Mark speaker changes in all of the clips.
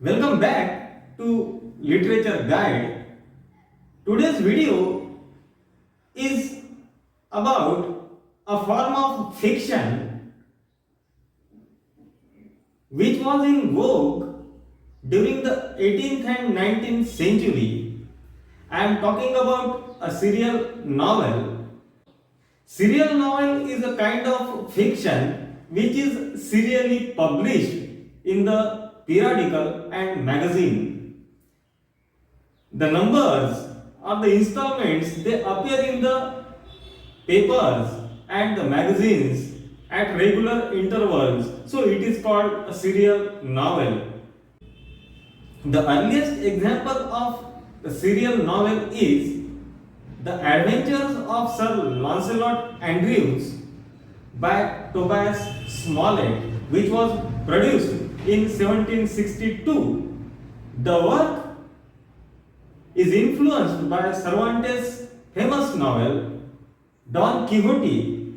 Speaker 1: Welcome back to Literature Guide. Today's video is about a form of fiction which was in vogue during the 18th and 19th century. I am talking about a serial novel. Serial novel is a kind of fiction which is serially published in the periodical and magazine. The numbers or the installments, they appear in the papers and the magazines at regular intervals, so it is called a serial novel. The earliest example of a serial novel is The Adventures of Sir Lancelot Andrews by Tobias Smollett, which was produced in 1762. The work is influenced by Cervantes' famous novel Don Quixote.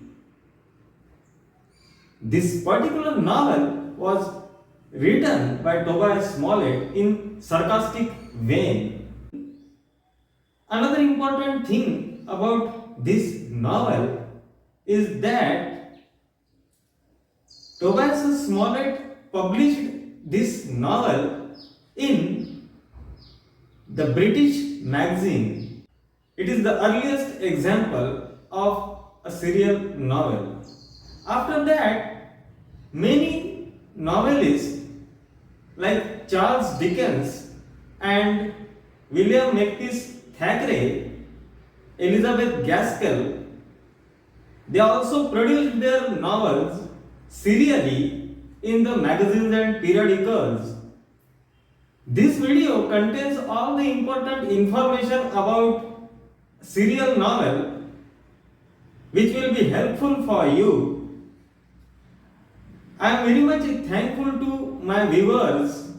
Speaker 1: This particular novel was written by Tobias Smollett in sarcastic vein. Another important thing about this novel is that Tobias Smollett published this novel in the British magazine. It is the earliest example of a serial novel. After that, many novelists like Charles Dickens and William Makepeace Thackeray, Elizabeth Gaskell, they also produced their novels serially in the magazines and periodicals. This video contains all the important information about serial novel which will be helpful for you. I am very much thankful to my viewers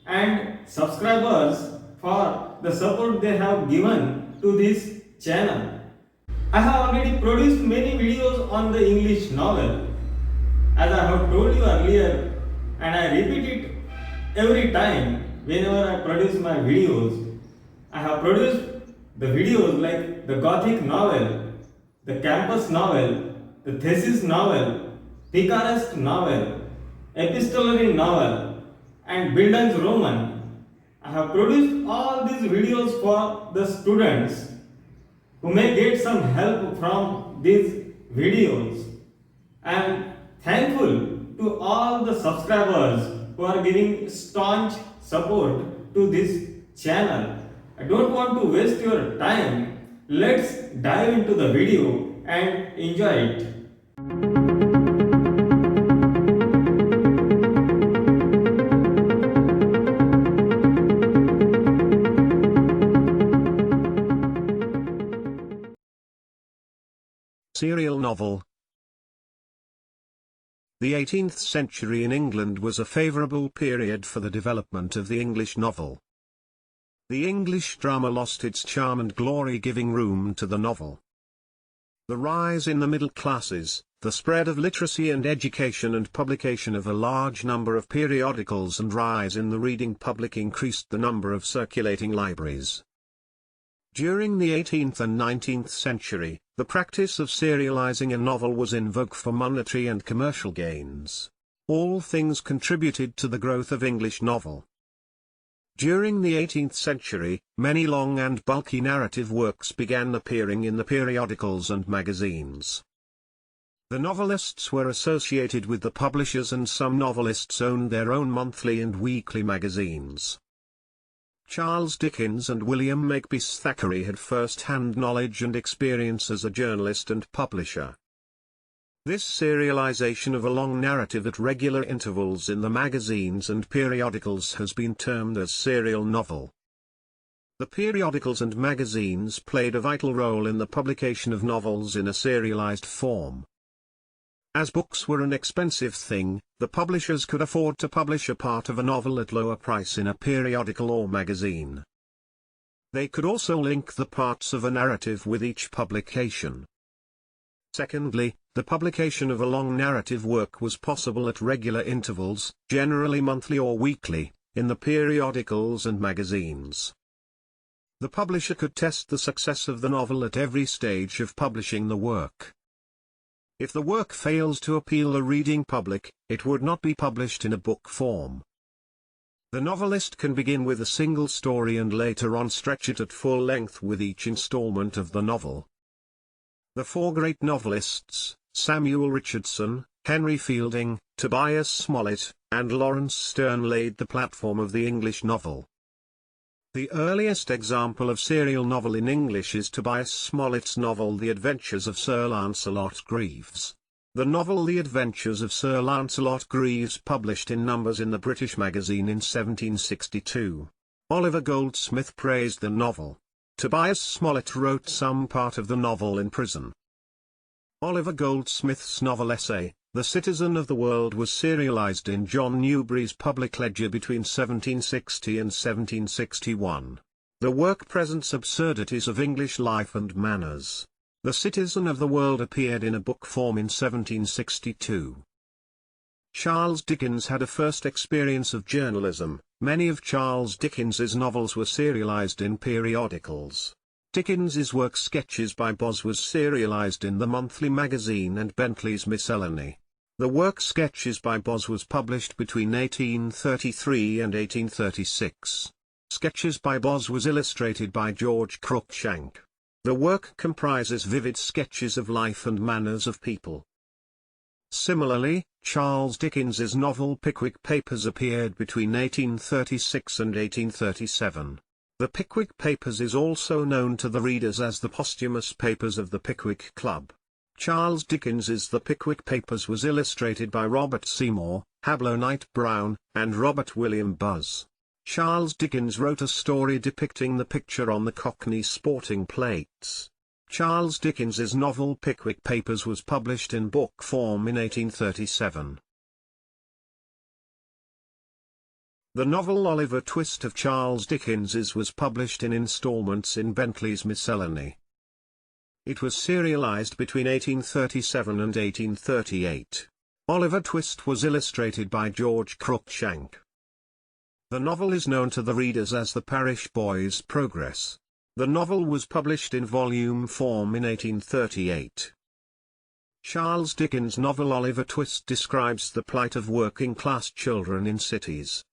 Speaker 1: and subscribers for the support they have given to this channel. I have already produced many videos on the English novel. As I have told you earlier, and I repeat it every time whenever I produce my videos, I have produced the videos like the Gothic novel, the campus novel, the thesis novel, picaresque novel, epistolary novel, and Bildungsroman. I have produced all these videos for the students who may get some help from these videos. I am thankful to all the subscribers who are giving staunch support to this channel. I don't want to waste your time. Let's dive into the video and enjoy it.
Speaker 2: Serial novel. The 18th century in England was a favourable period for the development of the English novel. The English drama lost its charm and glory, giving room to the novel. The rise in the middle classes, the spread of literacy and education and publication of a large number of periodicals and rise in the reading public increased the number of circulating libraries. During the 18th and 19th century, the practice of serialising a novel was in vogue for monetary and commercial gains. All things contributed to the growth of English novel. During the 18th century, many long and bulky narrative works began appearing in the periodicals and magazines. The novelists were associated with the publishers, and some novelists owned their own monthly and weekly magazines. Charles Dickens and William Makepeace Thackeray had first-hand knowledge and experience as a journalist and publisher. This serialization of a long narrative at regular intervals in the magazines and periodicals has been termed as serial novel. The periodicals and magazines played a vital role in the publication of novels in a serialized form. As books were an expensive thing, the publishers could afford to publish a part of a novel at lower price in a periodical or magazine. They could also link the parts of a narrative with each publication. Secondly, the publication of a long narrative work was possible at regular intervals, generally monthly or weekly, in the periodicals and magazines. The publisher could test the success of the novel at every stage of publishing the work. If the work fails to appeal the reading public, it would not be published in a book form. The novelist can begin with a single story and later on stretch it at full length with each installment of the novel. The four great novelists, Samuel Richardson, Henry Fielding, Tobias Smollett, and Laurence Sterne laid the platform of the English novel. The earliest example of serial novel in English is Tobias Smollett's novel The Adventures of Sir Lancelot Greaves. The novel The Adventures of Sir Lancelot Greaves published in numbers in the British Magazine in 1762. Oliver Goldsmith praised the novel. Tobias Smollett wrote some part of the novel in prison. Oliver Goldsmith's novel essay, The Citizen of the World, was serialised in John Newbery's Public Ledger between 1760 and 1761. The work presents absurdities of English life and manners. The Citizen of the World appeared in a book form in 1762. Charles Dickens had a first experience of journalism. Many of Charles Dickens's novels were serialised in periodicals. Dickens's work Sketches by Boz was serialised in the Monthly Magazine and Bentley's Miscellany. The work Sketches by Boz was published between 1833 and 1836. Sketches by Boz was illustrated by George Cruikshank. The work comprises vivid sketches of life and manners of people. Similarly, Charles Dickens's novel Pickwick Papers appeared between 1836 and 1837. The Pickwick Papers is also known to the readers as the posthumous papers of the Pickwick Club. Charles Dickens's The Pickwick Papers was illustrated by Robert Seymour, Hablo Knight Brown, and Robert William Buzz. Charles Dickens wrote a story depicting the picture on the Cockney sporting plates. Charles Dickens's novel Pickwick Papers was published in book form in 1837. The novel Oliver Twist of Charles Dickens's was published in installments in Bentley's Miscellany. It was serialised between 1837 and 1838. Oliver Twist was illustrated by George Cruikshank. The novel is known to the readers as The Parish Boy's Progress. The novel was published in volume form in 1838. Charles Dickens' novel Oliver Twist describes the plight of working-class children in cities.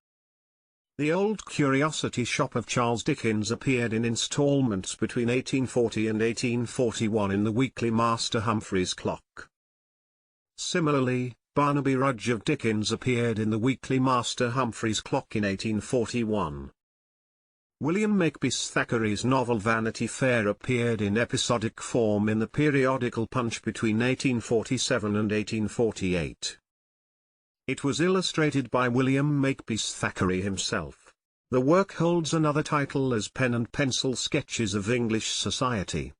Speaker 2: The Old Curiosity Shop of Charles Dickens appeared in installments between 1840 and 1841 in the weekly Master Humphrey's Clock. Similarly, Barnaby Rudge of Dickens appeared in the weekly Master Humphrey's Clock in 1841. William Makepeace Thackeray's novel Vanity Fair appeared in episodic form in the periodical Punch between 1847 and 1848. It was illustrated by William Makepeace Thackeray himself. The work holds another title as Pen and Pencil Sketches of English Society.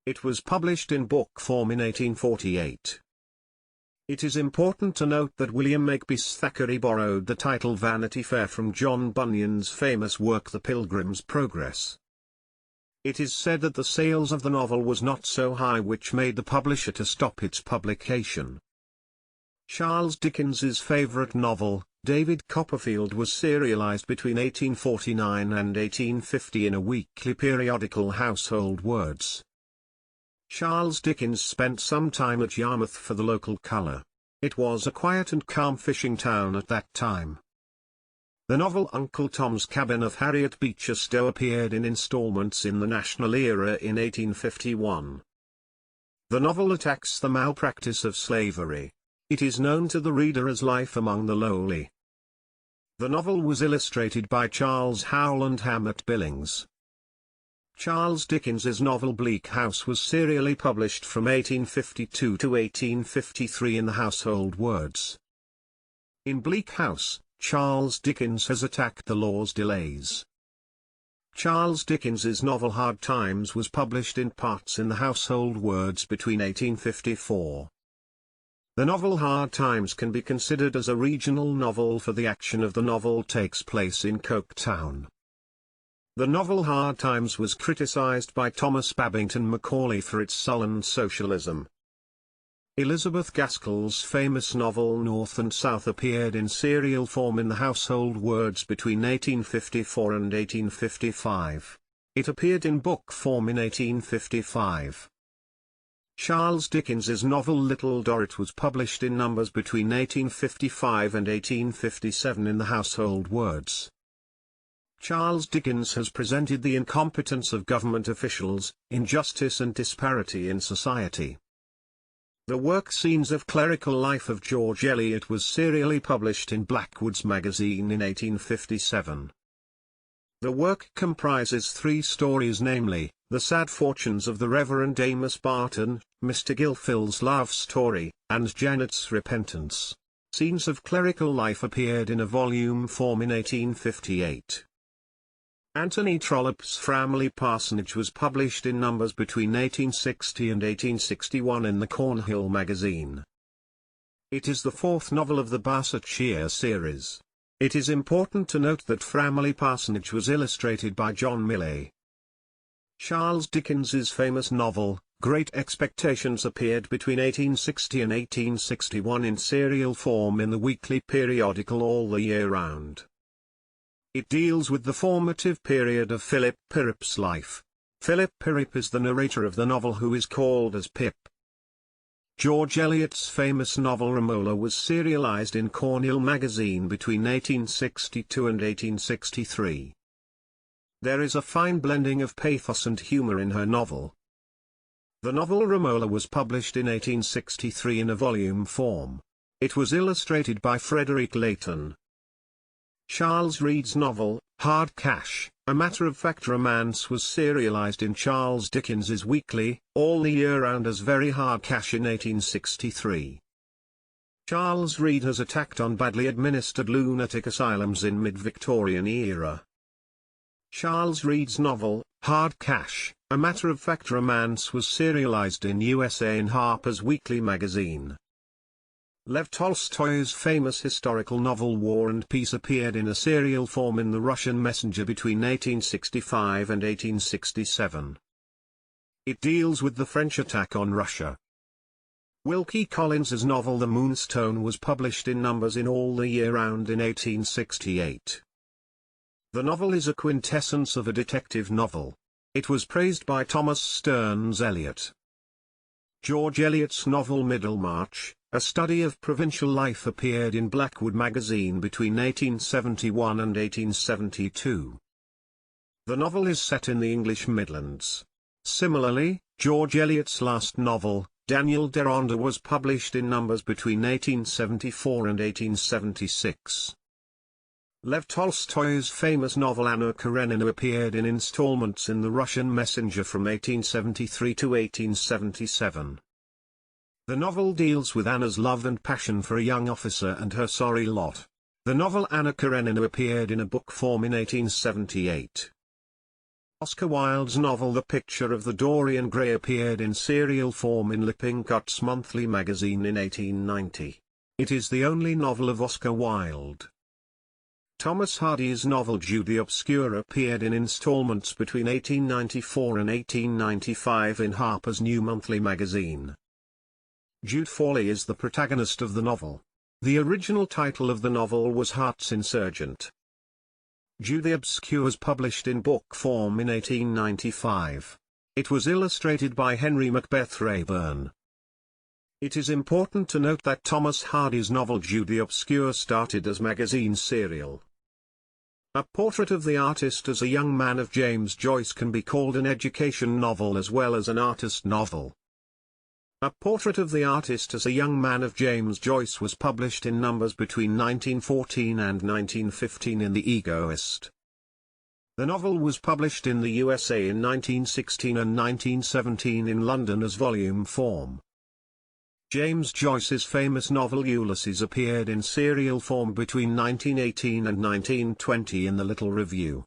Speaker 2: It was published in book form in 1848. It is important to note that William Makepeace Thackeray borrowed the title Vanity Fair from John Bunyan's famous work The Pilgrim's Progress. It is said that the sales of the novel was not so high, which made the publisher to stop its publication. Charles Dickens's favourite novel, David Copperfield, was serialised between 1849 and 1850 in a weekly periodical Household Words. Charles Dickens spent some time at Yarmouth for the local colour. It was a quiet and calm fishing town at that time. The novel Uncle Tom's Cabin of Harriet Beecher Stowe appeared in installments in the National Era in 1851. The novel attacks the malpractice of slavery. It is known to the reader as Life Among the Lowly. The novel was illustrated by Charles Howland Hammett Billings. Charles Dickens's novel Bleak House was serially published from 1852 to 1853 in the Household Words. In Bleak House, Charles Dickens has attacked the law's delays. Charles Dickens's novel Hard Times was published in parts in the Household Words between 1854. The novel Hard Times can be considered as a regional novel, for the action of the novel takes place in Coketown. The novel Hard Times was criticised by Thomas Babington Macaulay for its sullen socialism. Elizabeth Gaskell's famous novel North and South appeared in serial form in the Household Words between 1854 and 1855. It appeared in book form in 1855. Charles Dickens's novel Little Dorrit was published in numbers between 1855 and 1857 in the Household Words. Charles Dickens has presented the incompetence of government officials, injustice and disparity in society. The work Scenes of Clerical Life of George Eliot was serially published in Blackwood's magazine in 1857. The work comprises 3 stories, namely, The Sad Fortunes of the Reverend Amos Barton, Mr. Gilfil's Love Story, and Janet's Repentance. Scenes of Clerical Life appeared in a volume form in 1858. Anthony Trollope's Framley Parsonage was published in numbers between 1860 and 1861 in the Cornhill magazine. It is the 4th novel of the Barsetshire series. It is important to note that Framley Parsonage was illustrated by John Millais. Charles Dickens's famous novel, Great Expectations, appeared between 1860 and 1861 in serial form in the weekly periodical All the Year Round. It deals with the formative period of Philip Pirrip's life. Philip Pirrip is the narrator of the novel who is called as Pip. George Eliot's famous novel Romola was serialised in Cornhill magazine between 1862 and 1863. There is a fine blending of pathos and humour in her novel. The novel Romola was published in 1863 in a volume form. It was illustrated by Frederick Leighton. Charles Reade's novel, Hard Cash, a matter-of-fact romance, was serialised in Charles Dickens's weekly, All the Year Round as Very Hard Cash in 1863. Charles Reade has attacked on badly administered lunatic asylums in mid-Victorian era. Charles Reade's novel, Hard Cash, a matter-of-fact romance, was serialised in USA in Harper's Weekly magazine. Lev Tolstoy's famous historical novel War and Peace appeared in a serial form in The Russian Messenger between 1865 and 1867. It deals with the French attack on Russia. Wilkie Collins's novel The Moonstone was published in numbers in All the Year Round in 1868. The novel is a quintessence of a detective novel. It was praised by Thomas Stearns Eliot. George Eliot's novel Middlemarch, a study of provincial life, appeared in Blackwood magazine between 1871 and 1872. The novel is set in the English Midlands. Similarly, George Eliot's last novel, Daniel Deronda, was published in numbers between 1874 and 1876. Lev Tolstoy's famous novel Anna Karenina appeared in installments in The Russian Messenger from 1873 to 1877. The novel deals with Anna's love and passion for a young officer and her sorry lot. The novel Anna Karenina appeared in a book form in 1878. Oscar Wilde's novel The Picture of the Dorian Gray appeared in serial form in Lippincott's Monthly magazine in 1890. It is the only novel of Oscar Wilde. Thomas Hardy's novel Jude the Obscure appeared in installments between 1894 and 1895 in Harper's New Monthly magazine. Jude Fawley is the protagonist of the novel. The original title of the novel was Heart's Insurgent. Jude the Obscure was published in book form in 1895. It was illustrated by Henry Macbeth Rayburn. It is important to note that Thomas Hardy's novel Jude the Obscure started as magazine serial. A Portrait of the Artist as a Young Man of James Joyce can be called an education novel as well as an artist novel. A Portrait of the Artist as a Young Man of James Joyce was published in numbers between 1914 and 1915 in The Egoist. The novel was published in the USA in 1916 and 1917 in London as volume form. James Joyce's famous novel Ulysses appeared in serial form between 1918 and 1920 in the Little Review.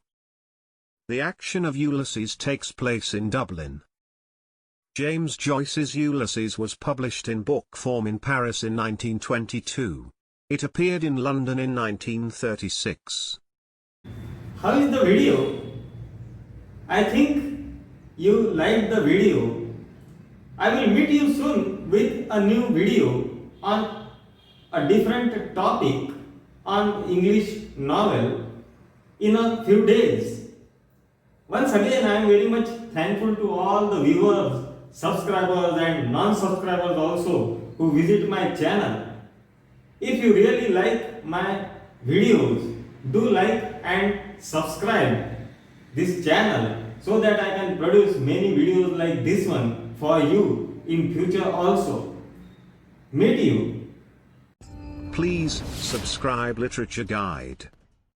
Speaker 2: The action of Ulysses takes place in Dublin. James Joyce's Ulysses was published in book form in Paris in 1922. It appeared in London in 1936.
Speaker 1: How is the video? I think you liked the video. I will meet you soon with a new video on a different topic on English novel in a few days. Once again, I am very much thankful to all the viewers, subscribers and non-subscribers also who visit my channel. If you really like my videos, do like and subscribe this channel so that I can produce many videos like this one for you in future also. Meet you.
Speaker 2: Please subscribe Literature Guide.